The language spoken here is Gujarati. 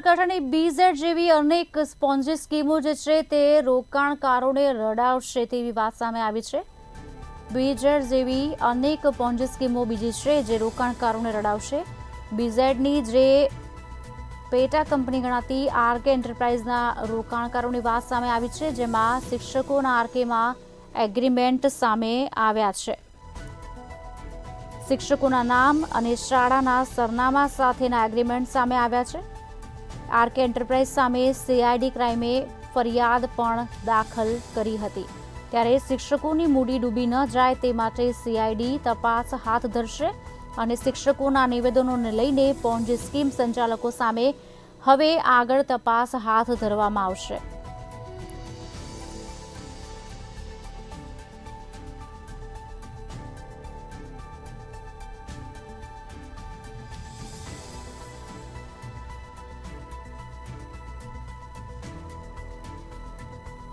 સાબરકાંઠાની બીઝેડ જેવી અનેક સ્પોન્જી સ્કીમો જે છે તે રોકાણકારોને રડાવશે તેવી વાત સામે આવી છે। બીઝેડ જેવી અનેક પોન્જી સ્કીમો બીજી છે જે રોકાણકારોને રડાવશે। બીઝેડની જે પેટા કંપની ગણાતી આરકે એન્ટરપ્રાઇઝના રોકાણકારોની વાત સામે આવી છે, જેમાં શિક્ષકોના આરકેમાં એગ્રીમેન્ટ સામે આવ્યા છે। શિક્ષકોના નામ અને શાળાના સરનામા સાથેના એગ્રીમેન્ટ સામે આવ્યા છે। આરકે એન્ટરપ્રાઇઝ સામે સીઆઈડી ક્રાઇમે ફરિયાદ પણ દાખલ કરી હતી, ત્યારે શિક્ષકોની મૂડી ડૂબી ન જાય તે માટે સીઆઈડી તપાસ હાથ ધરશે અને શિક્ષકોના નિવેદનોને લઈને પોન્જી સ્કીમ સંચાલકો સામે હવે આગળ તપાસ હાથ ધરવામાં આવશે।